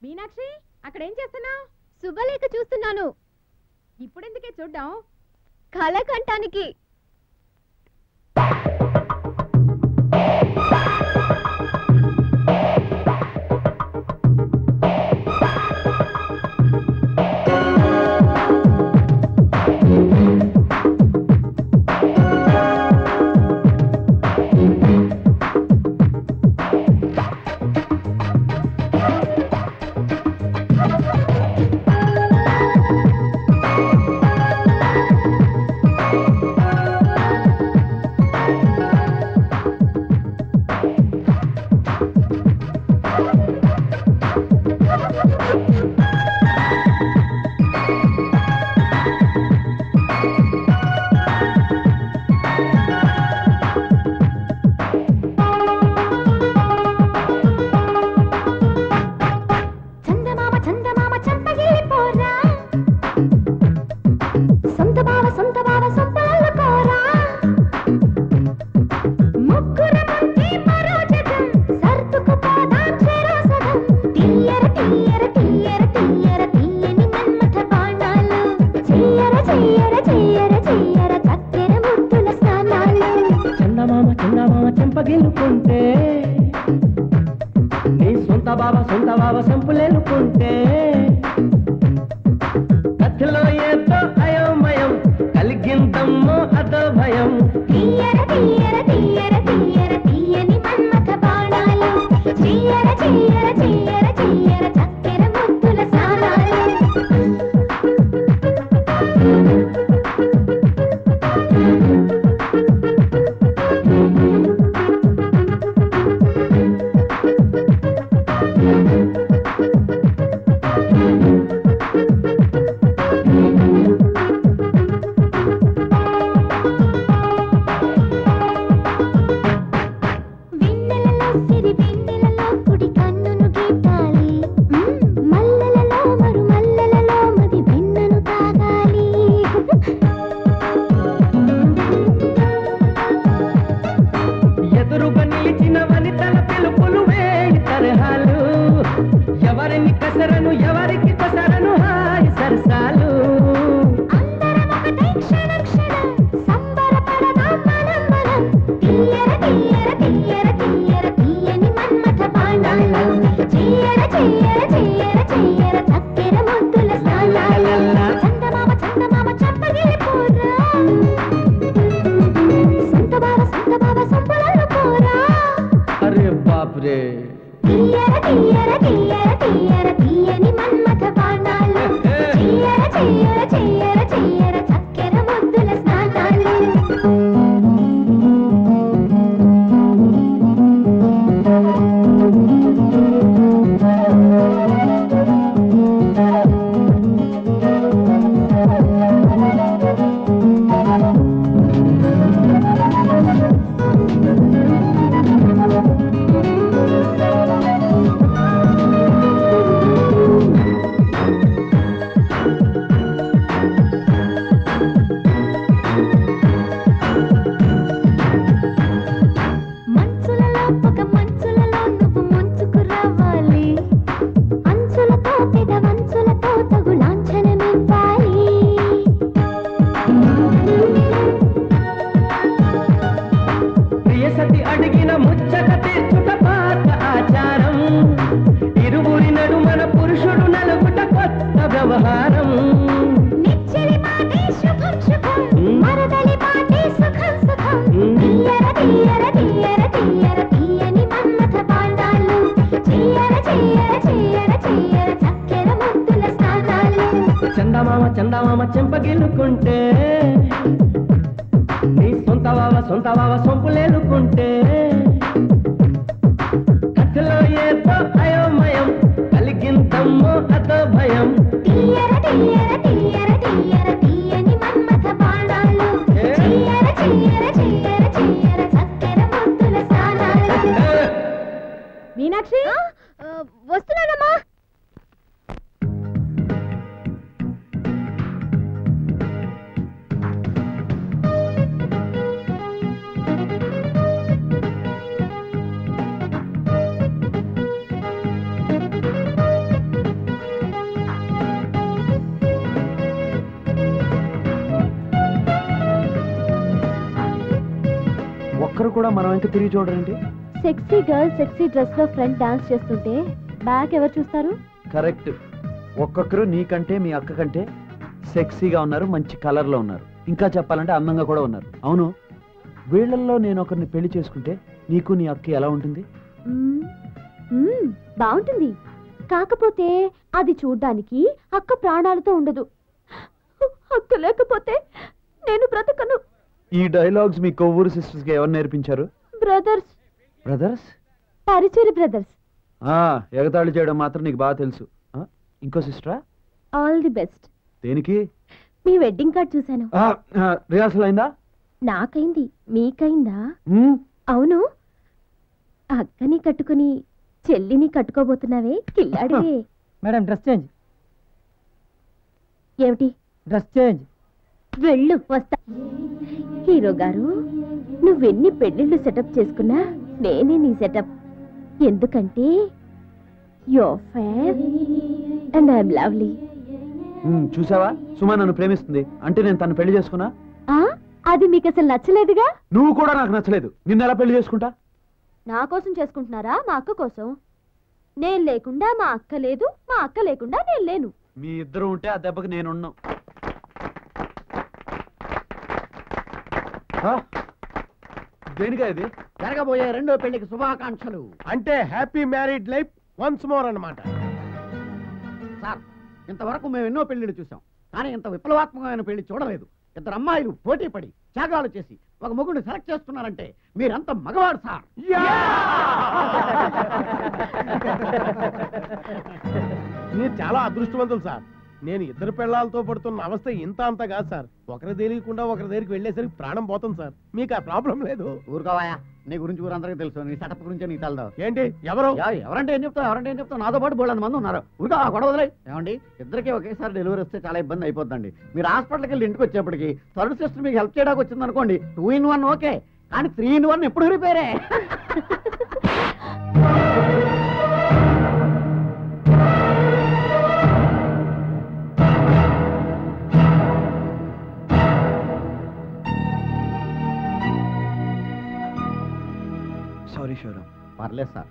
మీనాక్షి, అక్కడేం చేస్తున్నావు? శుభలేఖ చూస్తున్నాను. ఇప్పుడెందుకే చూడ్డాం? కళ కంటానికి. మీనాక్షి, వస్తున్నానమ్మా. కూడా మనం ఇంకా తిరిగి చూడరండి. సెక్సీ గర్ల్ సెక్సీ డ్రెస్ లో ఫ్రంట్ డాన్స్ చేస్తుంటే బ్యాక్ ఎవరు చూస్తారు? కరెక్ట్. ఒక్కొక్కరు నీకంటే మీ అక్క కంటే సెక్సీగా ఉన్నారు, మంచి కలర్ లో ఉన్నారు, ఇంకా చెప్పాలంటే అందంగా కూడా ఉన్నారు. అవును, వీళ్ళల్లో నేను ఒకరిని పెళ్లి చేసుకుంటే నీకు నీ అక్క ఎలా ఉంటుంది? బాగుంటుంది. కాకపోతే అది చూడ్డానికి అక్క ప్రాణాలతో ఉండదు. అక్క లేకపోతే నేను బ్రతకను. ఈ డైలాగ్స్ మీ కొవ్వూరు సిస్టర్స్ కి ఎవరు నేర్పించారు? బ్రదర్స్. బ్రదర్స్? పరిచయ బ్రదర్స్. ఎగతాళి చేయడం మాత్రం నీకు బాగా తెలుసు. ఇంకో సిస్టరా? All the best. దేనికి? మీ వెడ్డింగ్ కార్డ్ చూశాను. రిహార్సల్ అయిందా? నాకైంది, మీకైందా? అవును, అక్కని కట్టుకుని చెల్లిని కట్టుకోబోతున్నావే, కిల్లాడివే. Madam dress change. ఏమిటి? Dress change. వెళ్ళు, వస్తా. హీరో గారు, నువ్వెన్ని పెళ్లిళ్ళు సెటప్ చేసుకున్నా నేనే నీ సెటప్. ఎందుకంటే your fair and I'm lovely. చూసావా, సుమా నన్ను ప్రేమిస్తుంది అంటే నేను తను పెళ్లి చేసుకున్నా? అది మీకు అసలు నచ్చలేదుగా? నువ్వు కూడా నాకు నచ్చలేదు. నిన్ను ఎలా పెళ్లి చేసుకుంటా? నా కోసం చేసుకుంటున్నారా? మా అక్క కోసం. నేను లేకుండా మా అక్క లేదు, మా అక్క లేకుండా నేను లేను. మీ ఇద్దరు ఉంటే ఆ దెబ్బకి నేనున్నా. దేనిగా ఇది? జరగబోయే రెండో పెళ్లికి శుభాకాంక్షలు. అంటే happy married life once more అన్నమాట. సార్, ఇంతవరకు మేము ఎన్నో పెళ్లిళ్ళు చూసాం, కానీ ఇంత విప్లవాత్మకమైన పెళ్లి చూడలేదు. ఇద్దరు అమ్మాయిలు పోటీ పడి త్యాగాలు చేసి ఒక మొగుడిని సెలెక్ట్ చేసుకున్నారంటే మీరంత మగవాడు సార్. మీరు చాలా అదృష్టవంతులు సార్. నేను ఇద్దరు పెళ్లాలతో పడుతున్న అవస్థ ఇంత అంత కాదు సార్. ఒకరి తెలియకుండా ఒకరి దగ్గరికి వెళ్ళేసరికి ప్రాణం పోతుంది సార్. మీకు ఆ ప్రాబ్లం లేదు. ఊరుకోవాయా, నీ గురించి ఊరందరికీ తెలుసు. నీ సెటప్ గురించి నీకు తెలదు. ఏంటి? ఎవరు? ఎవరంటే ఏం చెప్తావు? నాతో పాటు బోళ్ళ మంది ఉన్నారు. ఊరుగా గొడవలే. ఏమండి, ఇద్దరికి ఒకేసారి డెలివరీ వస్తే చాలా ఇబ్బంది అయిపోద్దండి. మీరు హాస్పిటల్కి వెళ్ళి ఇంటికి వచ్చేప్పటికి థర్డ్ సిస్టర్ మీకు హెల్ప్ చేయడానికి వచ్చింది అనుకోండి, 2 in 1 ఓకే, కానీ 3 in 1 ఎప్పుడు రిపేరే. సారీ శివరామ్. పర్లేదు సార్,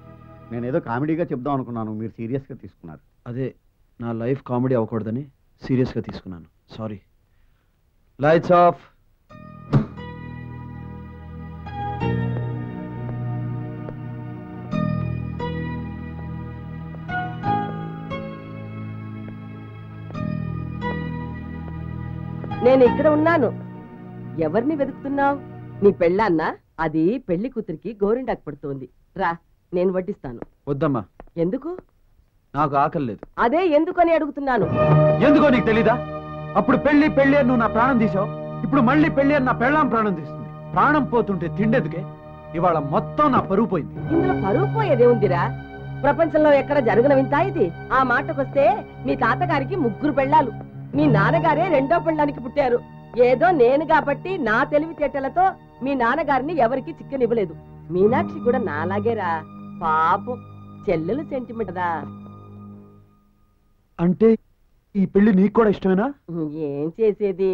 నేనేదో కామెడీగా చెప్దాం అనుకున్నాను, మీరు సీరియస్గా తీసుకున్నారు. అదే, నా లైఫ్ కామెడీ అవ్వకూడదని సీరియస్గా తీసుకున్నాను. సారీ. Lights off. నేను ఇక్కడ ఉన్నాను. ఎవరిని వెతుకుతున్నావు? నీ పెళ్ళాన్నా? అది పెళ్లి కూతురికి గోరింటాకు పడుతోంది. రా, నేను వడ్డిస్తాను. వద్దమ్మా. ఎందుకు? నాకు ఆకలి లేదు. అదే ఎందుకని అడుగుతున్నాను. ఎందుకో నీకు తెలీదా? అప్పుడు పెళ్లి పెళ్లి అని నువ్వు నా ప్రాణం తీసావు, ఇప్పుడు మళ్ళీ పెళ్లి అని నా పెళ్ళాం ప్రాణం తీస్తుంది. ప్రాణం పోతుంటే తిండేందుకే ఇవాళ మొత్తం నా పరువు పోయింది. ఇందులో పరువు పోయేదే ఉందిరా? ప్రపంచంలో ఎక్కడ జరగన వింత ఇది. ఆ మాటకొస్తే మీ తాతగారికి 3 పెళ్ళాలు, మీ నాన్నగారే 2వ పెళ్ళానికి పుట్టారు. ఏదో నేను కాబట్టి నా తెలివితేటలతో మీ నాన్నగారిని ఎవరికి చిక్కనివ్వలేదు. మీనాక్షి కూడా నాలాగేరా, పాపం, చెల్లెలు సెంటిమెంటదా. అంటే ఈ పెళ్లి నీకు కూడా ఇష్టమేనా? ఏం చేసేది,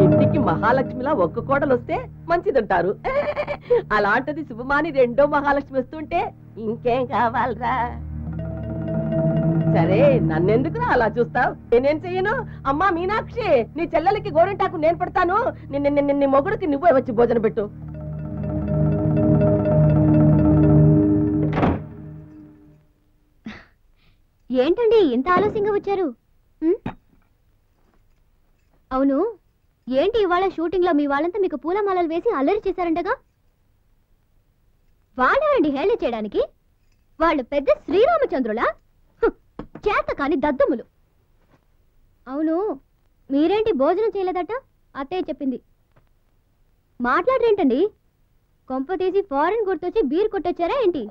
ఇంటికి మహాలక్ష్మిలా ఒక్క కోడలు వస్తే మంచిదంటారు. అలాంటిది శుభమాని 2వ మహాలక్ష్మి వస్తుంటే ఇంకేం కావాలరా? సరే, నన్నెందుకురా అలా చూస్తావు? నేనేం చెయ్యను? అమ్మా మీనాక్షి, నీ చెల్లెలకి గోరింటాకు నేను పెడతాను, నీ మొగుడికి నువ్వే వచ్చి భోజనం పెట్టు. ఏంటండి ఇంత ఆలస్యంగా వచ్చారు? అవును, ఏంటి ఇవాళ షూటింగ్ లో మీ వాళ్ళంతా మీకు పూలమాలలు వేసి అల్లరి చేశారంటగా? వాళ్ళెవరండి హేళన చేయడానికి? వాళ్ళు పెద్ద శ్రీరామచంద్రులా? చేత కాని దద్దములు. అవును, మీరేంటి భోజనం చేయలేదట? అత్తయ్య చెప్పింది. మాట్లాడరేంటండి? కొంప తీసి ఫారెన్ గుర్తొచ్చి బీర్ కొట్టొచ్చారా ఏంటి?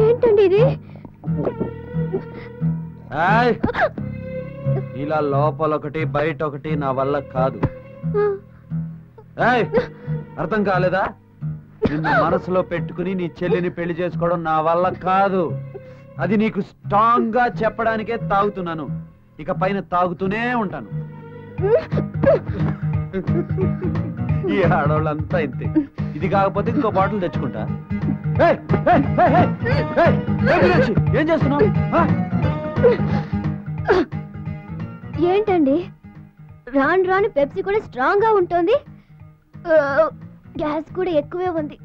ఏంటండి ఇది? ఇలా లోపల ఒకటి బయట ఒకటి నా వల్ల కాదు. అర్థం కాలేదా? నిన్ను మనసులో పెట్టుకుని నీ చెల్లిని పెళ్లి చేసుకోవడం నా వల్ల కాదు. అది నీకు స్ట్రాంగ్ గా చెప్పడానికే తాగుతున్నాను. ఇక పైన తాగుతూనే ఉంటాను. ఈ ఆడవాళ్ళంతా ఇంతే. ఇది కాకపోతే ఇంకో బాటిల్ తెచ్చుకుంటా. ఏం చేస్తున్నావు? ఏంటండి రాను రాను పెప్సీ కూడా స్ట్రాంగ్ గా ఉంటుంది, గ్యాస్ కూడా ఎక్కువే ఉంది.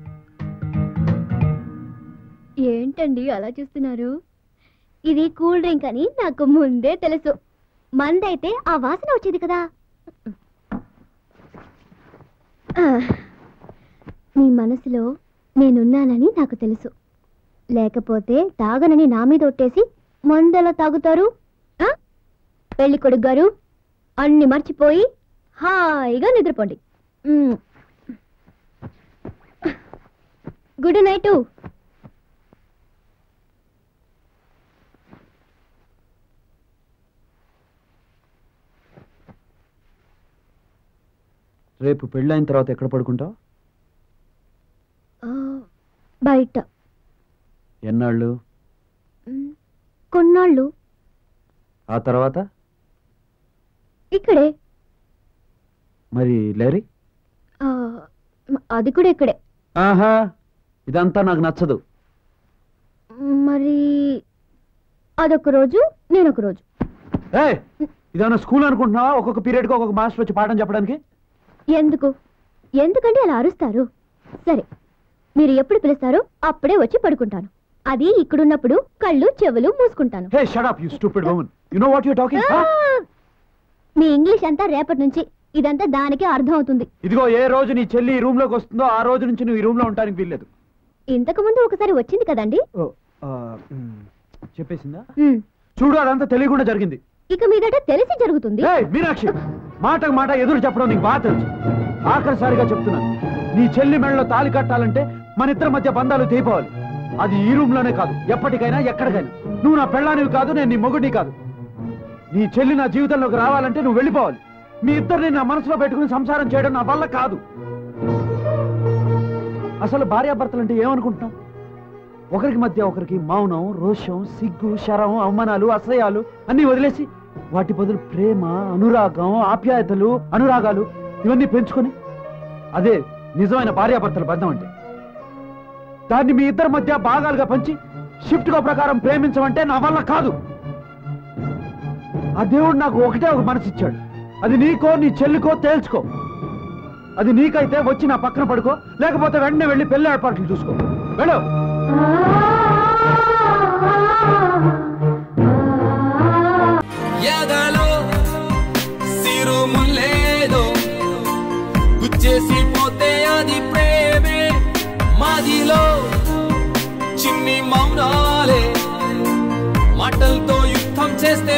ఏంటండి అలా చూస్తున్నారు? ఇది కూల్ డ్రింక్ అని నాకు ముందే తెలుసు. మందైతే ఆ వాసన వచ్చేది కదా. మీ మనసులో నేనున్నానని నాకు తెలుసు. లేకపోతే తాగనని నా మీద ఒట్టేసి మందెలా తాగుతారు? పెళ్లి కొడుకు గారు, అన్ని మర్చిపోయి హాయిగా నిద్రపోండి. Good night. రేపు పెళ్ళైన తర్వాత ఎక్కడ పడుకుంటావు? బయట. ఎన్నాళ్ళు? కొన్నాళ్ళు. ఆ తర్వాత? ఇక్కడే. మరి లేరి? అది కూడా ఇక్కడే. ఆహా, ఇదంతా నాకు నచ్చదు. మరి అదొక రోజు, నేనొక రోజు. ఇదేమన్నా స్కూల్ అనుకుంటున్నావా? ఒక్కొక్క పీరియడ్ కి ఒక్కొక్క మాస్టర్ వచ్చి పాఠం చెప్పడానికి? ఎందుకంటే అలా అరుస్తారు. సరే, మీరు ఎప్పుడు పిలుస్తారో అప్పుడే వచ్చి పడుకుంటాను. అది ఇక్కడున్నప్పుడు కళ్ళు చెవులు మూసుకుంటాను. మీ ఇంగ్లీష్ అంతా రేపటి నుంచి. ఇదంతా దానికే అర్థం అవుతుంది. ఇదిగో, ఏ రోజు నీ చెల్లి ఈ రూమ్ లోకి వస్తుందో ఆ రోజు నుంచి నువ్వు ఈ రూమ్ లో ఉండడానికి వీల్లేదు. ఇంతకు ముందు ఒకసారి వచ్చింది కదండి. చెప్పేసిందా? చూడు, అదంతా తెలియకుండా జరిగింది. ఇక మీదట తెలిసి జరుగుతుంది. మీనాక్షి, మాటకు మాట ఎదురు చెప్పడం నీకు బాగా తెలుసు. ఆఖరిసారిగా చెప్తున్నాను, నీ చెల్లి మెడలో తాళి కట్టాలంటే మన ఇద్దరి మధ్య బంధాలు తెగిపోవాలి. అది ఈ రూమ్ లోనే కాదు, ఎప్పటికైనా ఎక్కడికైనా. నువ్వు నా పెళ్ళానివి కాదు, నేను నీ మొగుడిని కాదు. నీ చెల్లి నా జీవితంలోకి రావాలంటే నువ్వు వెళ్ళిపోవాలి. మీ ఇద్దరిని నా మనసులో పెట్టుకుని సంసారం చేయడం నా వల్ల కాదు. అసలు భార్యాభర్తలు అంటే ఏమనుకుంటున్నావు? ఒకరికి మధ్య ఒకరికి మౌనం, రోషం, సిగ్గు, శరం, అవమానాలు, అసహ్యాలు అన్ని వదిలేసి వాటి బదులు ప్రేమ, అనురాగం, ఆప్యాయతలు, అనురాగాలు ఇవన్నీ పెంచుకొని అదే నిజమైన భార్యాభర్తల బంధం అంటే. దాన్ని మీ ఇద్దరి మధ్య భాగాలుగా పంచి షిఫ్ట్ గా ప్రకారం ప్రేమించమంటే నా వల్ల కాదు. ఆ దేవుడు నాకు ఒకటే ఒక మనసు ఇచ్చాడు. అది నీకో నీ చెల్లికో తేల్చుకో. అది నీకైతే వచ్చి నా పక్కన పడుకో, లేకపోతే వెంటనే వెళ్ళి పెళ్లి ఏర్పాట్లు చూసుకో. వెళ్ళు. గుచ్చేసిపోతే అది ప్రేమే, మాదిలో చిన్ని మౌనాలే, మాటలతో యుద్ధం చేస్తే